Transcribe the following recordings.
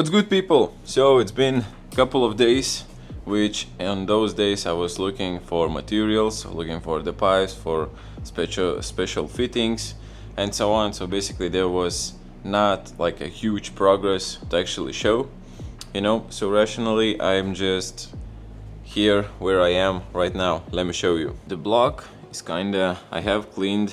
What's good, people? So it's been a couple of days, which on those days I was looking for materials, looking for the pipes, for special fittings and so on. So basically there was not like a huge progress to actually show, so rationally I'm just here where I am right now. Let me show you. The block is I have cleaned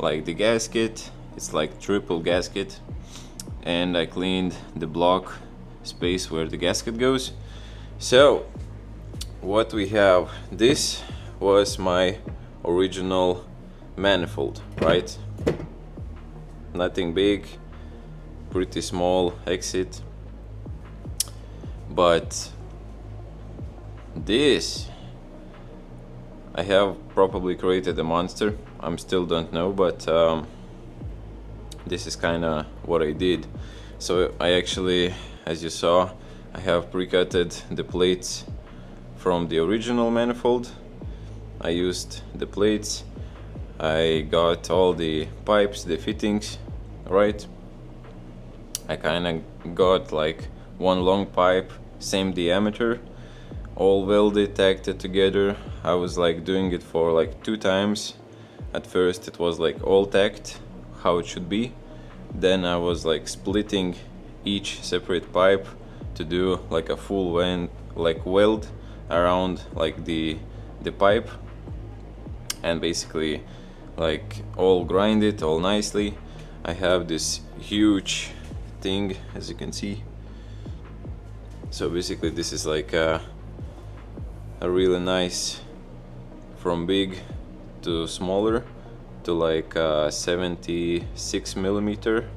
like the gasket. It's like triple gasket, and I cleaned the block space where the gasket goes. So what we have, this was my original manifold, right? Nothing big, pretty small exit, but this, I have probably created a monster. I still don't know, but this is kind of what I did. So I actually, as you saw, I have pre-cutted the plates from the original manifold. I used the plates. I got all the pipes, the fittings, right? I kind of got like one long pipe, same diameter, all welded, tacked it together. I was like doing it for like 2 times. At first it was like all tacked, how it should be. Then I was like splitting each separate pipe to do like a full weld around like the pipe, and basically like all grind it all nicely. I have this huge thing, as you can see. So basically this is like a really nice, from big to smaller, to like 76 millimeter,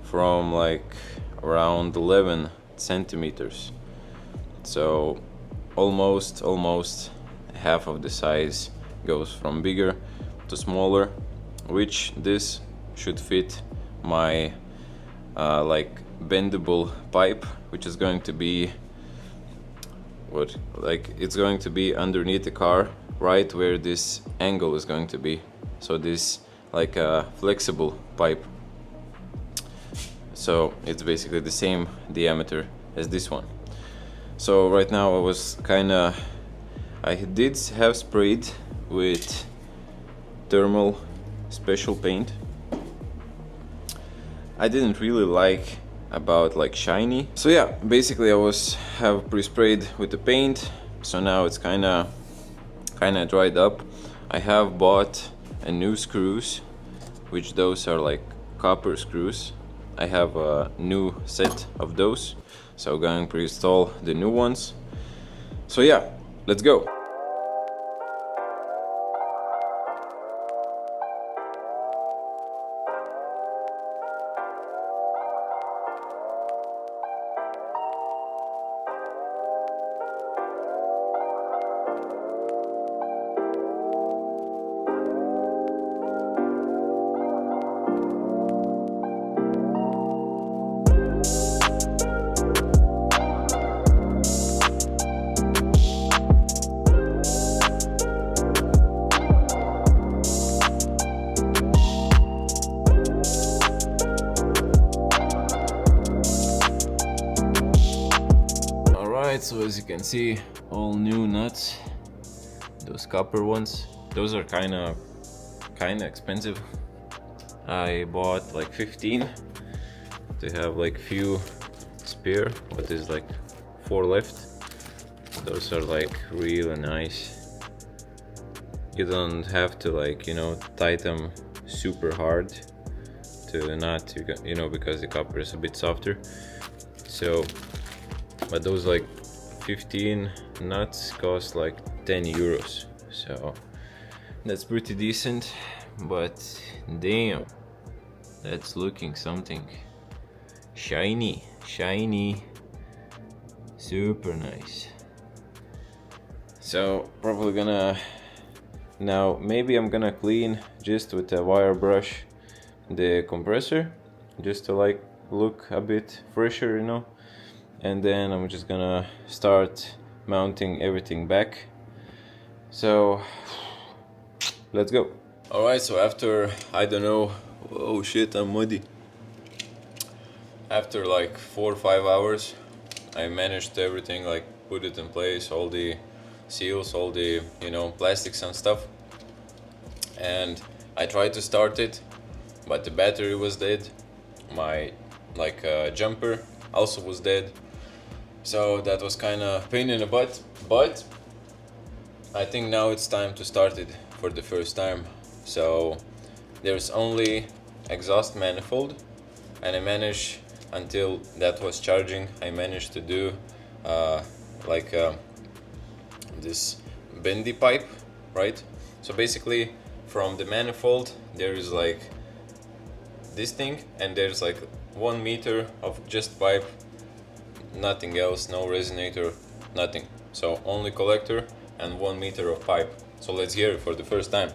from like around 11 centimeters. So almost half of the size goes from bigger to smaller, which this should fit my like bendable pipe, which is going to be it's going to be underneath the car, right where this angle is going to be. So this like a flexible pipe, so it's basically the same diameter as this one. So right now I did have sprayed with thermal special paint. I didn't really like about like shiny. So yeah, basically I have pre-sprayed with the paint. So now it's kind of dried up. I have bought a new screws, which those are like copper screws. I have a new set of those, so I'm going to install the new ones. So yeah, let's go. So as you can see, all new nuts, those copper ones. Those are kind of expensive. I bought like 15 to have like few spare, what is like 4 left. Those are like really nice. You don't have to like tighten them super hard to not because the copper is a bit softer. So but those like 15 nuts cost like 10 euros, so that's pretty decent. But damn, that's looking something shiny, super nice. So probably now maybe I'm gonna clean just with a wire brush the compressor, just to like look a bit fresher, and then I'm just gonna start mounting everything back. So let's go. Alright, so after, I don't know, oh shit, I'm muddy. after like 4 or 5 hours, I managed everything, like put it in place, all the seals, all the, you know, plastics and stuff. And I tried to start it, but the battery was dead. My jumper also was dead. So that was kind of pain in the butt, but I think now it's time to start it for the first time. So there's only exhaust manifold, and I managed, until that was charging, I managed to do this bendy pipe, right? So basically from the manifold there is like this thing, and there's like 1 meter of just pipe, nothing else, no resonator, nothing. So only collector and 1 meter of pipe. So let's hear it for the first time.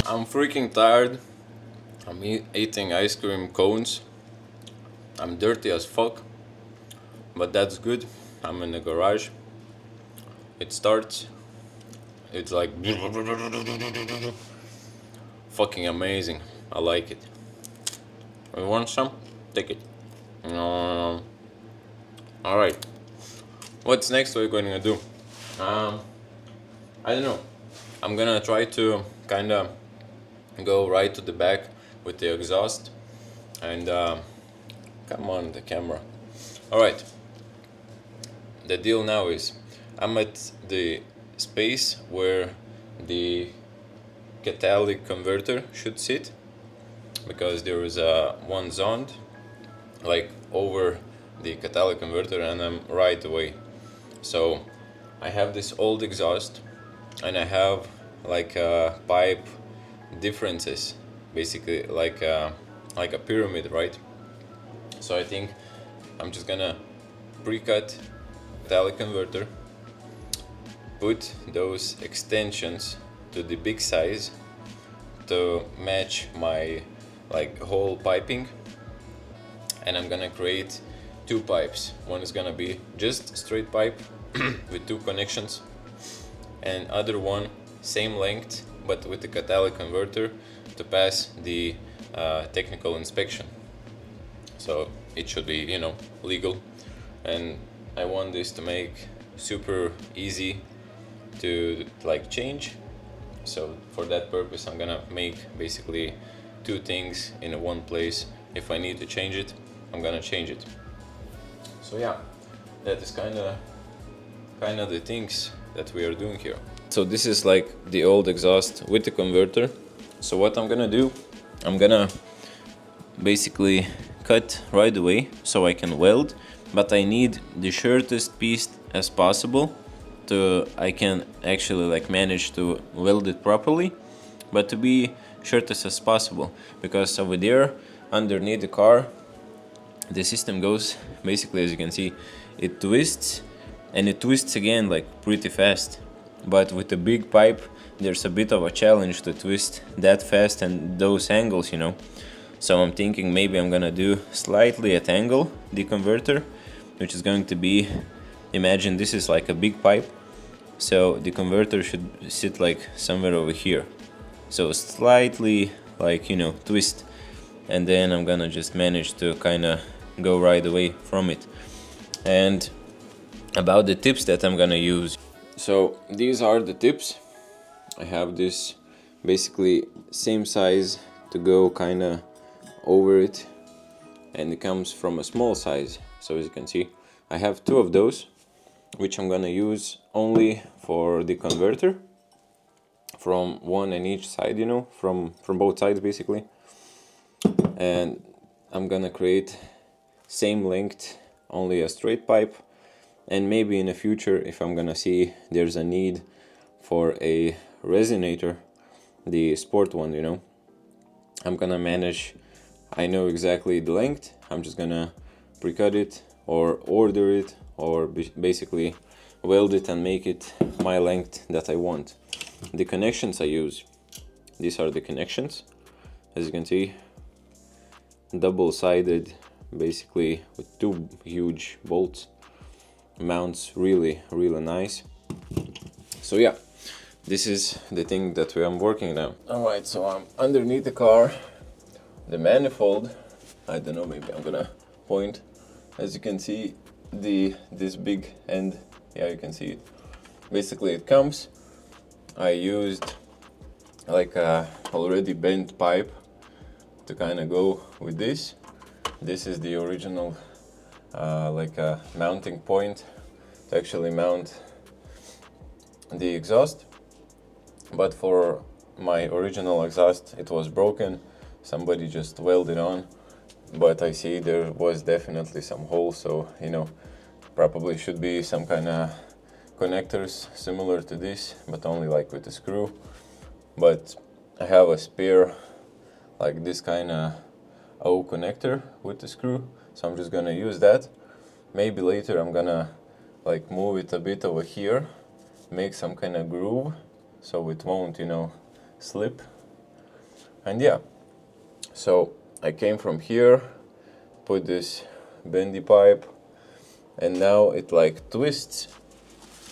I'm freaking tired. I'm eating ice cream cones. I'm dirty as fuck, but that's good. I'm in the garage. It starts. It's like fucking amazing. I like it. You want some? Take it. Alright. What's next we're going to do? I don't know. I'm gonna try to kinda go right to the back with the exhaust, and come on the camera. Alright, the deal now is I'm at the space where the catalytic converter should sit, because there is one zoned like over the catalytic converter, and I'm right away. So I have this old exhaust, and I have like pipe differences, basically like a pyramid, right? So I think I'm just gonna pre-cut catalytic converter, put those extensions to the big size to match my like whole piping, and I'm gonna create 2 pipes. One is gonna be just straight pipe with 2 connections, and other one same length but with the catalytic converter to pass the technical inspection. So it should be, you know, legal, and I want this to make super easy to like change. So for that purpose I'm gonna make basically 2 things in one place. If I need to change it, I'm gonna change it. So yeah, that is kinda the things that we are doing here. So this is like the old exhaust with the converter. So what I'm gonna do, I'm gonna basically cut right away so I can weld, but I need the shortest piece as possible to I can actually like manage to weld it properly, but to be shortest as possible, because over there underneath the car the system goes basically, as you can see, it twists, and it twists again like pretty fast. But with a big pipe there's a bit of a challenge to twist that fast and those angles, you know. So I'm thinking maybe I'm gonna do slightly at angle the converter, which is going to be, imagine this is like a big pipe, so the converter should sit like somewhere over here, so slightly like, you know, twist, and then I'm gonna just manage to kinda go right away from it. And about the tips that I'm gonna use, so these are the tips. I have this basically same size to go kinda over it, and it comes from a small size. So as you can see, I have 2 of those, which I'm gonna use only for the converter, from one on each side, you know, from both sides basically. And I'm gonna create same length, only a straight pipe, and maybe in the future, if I'm gonna see there's a need for a resonator, the sport one, you know, I'm gonna manage, I know exactly the length, I'm just gonna pre-cut it or order it, or basically weld it and make it my length that I want. The connections I use, these are the connections, as you can see, double-sided, basically with two huge bolts. Mounts really nice. So yeah, this is the thing that I'm working now. Alright, so I'm underneath the car. The manifold, I don't know, maybe I'm gonna point. As you can see, this big end, yeah, you can see it. Basically it comes. I used like a already bent pipe to kind of go with this. This is the original like a mounting point to actually mount the exhaust. But for my original exhaust, it was broken. Somebody just welded on, but I see there was definitely some holes, so you know, probably should be some kind of connectors similar to this, but only like with a screw. But I have a spare like this kind of O connector with the screw, so I'm just gonna use that. Maybe later I'm gonna like move it a bit over here, make some kind of groove so it won't, you know, slip. And yeah, so I came from here, put this bendy pipe, and now it like twists.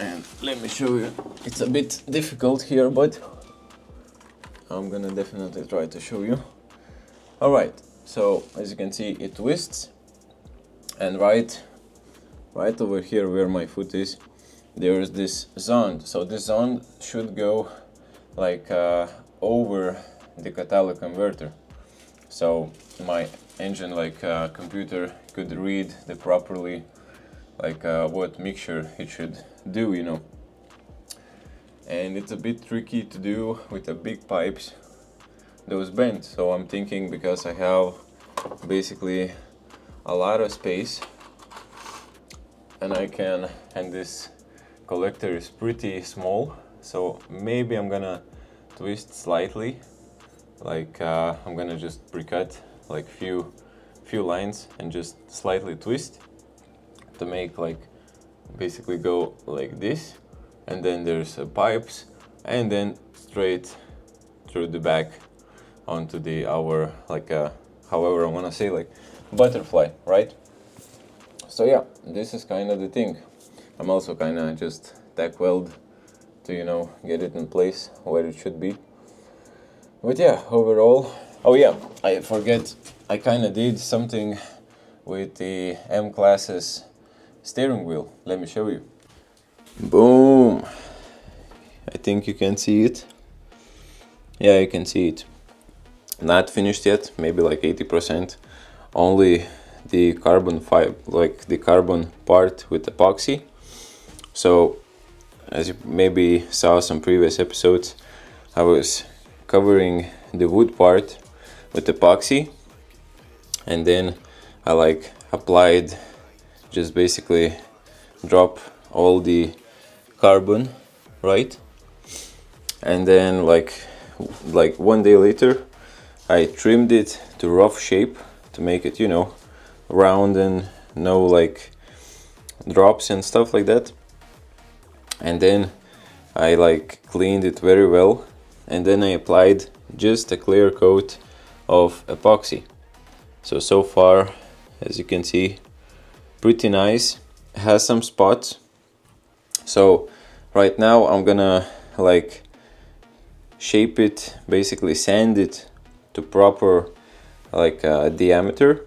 And let me show you, it's a bit difficult here, but I'm gonna definitely try to show you. Alright, so as you can see, it twists, and right over here where my foot is, there is this zond. So this zond should go like over the catalytic converter, so my engine like computer could read the properly like what mixture it should do, you know. And it's a bit tricky to do with the big pipes, those bent. So I'm thinking, because I have basically a lot of space and and this collector is pretty small, so maybe I'm gonna twist slightly, like I'm gonna just pre-cut like few lines and just slightly twist to make like basically go like this, and then there's pipes, and then straight through the back onto our like however I want to say, like butterfly, right? So yeah, this is kind of the thing. I'm also kind of just tack weld to, you know, get it in place where it should be. But yeah, overall, oh yeah, I forget, I kind of did something with the M-Class's steering wheel. Let me show you. Boom! I think you can see it. Yeah, you can see it. Not finished yet, maybe like 80%. Only the carbon fiber, like the carbon part with epoxy. So, as you maybe saw some previous episodes, I was covering the wood part with epoxy, and then I like applied, just basically drop all the carbon, right? And then like 1 day later, I trimmed it to rough shape to make it, you know, round and no like drops and stuff like that. And then I like cleaned it very well, and then I applied just a clear coat of epoxy. So far, as you can see, pretty nice. It has some spots. So right now I'm gonna like shape it, basically sand it to proper like diameter,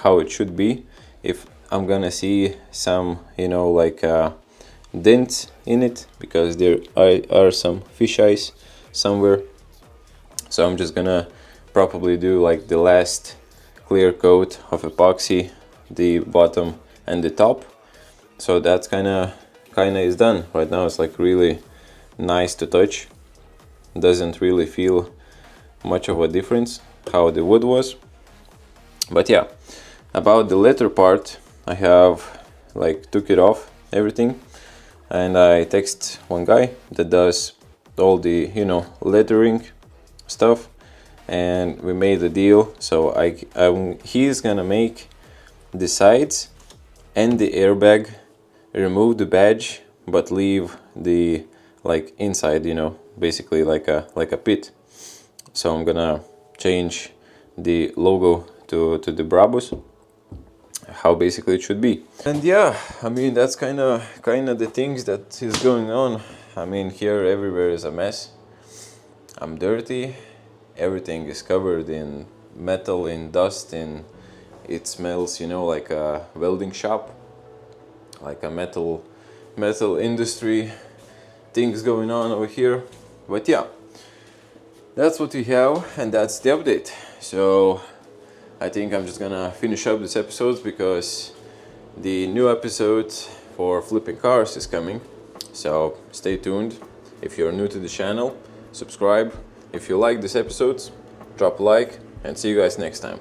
how it should be. If I'm gonna see some, you know, like dents in it, because there are some fish eyes somewhere, so I'm just gonna probably do like the last clear coat of epoxy, the bottom and the top. So that's kind of is done. Right now it's like really nice to touch, doesn't really feel much of a difference how the wood was. But yeah, about the leather part, I have like took it off everything, and I text one guy that does all the, you know, lettering stuff, and we made a deal. So he's gonna make the sides and the airbag, remove the badge, but leave the like inside, you know, basically like a pit. So I'm gonna change the logo to the Brabus, how basically it should be. And yeah, I mean, that's kind of the things that is going on. I mean, here everywhere is a mess. I'm dirty, everything is covered in metal, in dust, in it smells, you know, like a welding shop, like a metal industry, things going on over here. But yeah, that's what we have, and that's the update. So I think I'm just gonna finish up this episode because the new episode for flipping cars is coming. So stay tuned. If you're new to the channel, subscribe. If you like this episode, drop a like, and see you guys next time.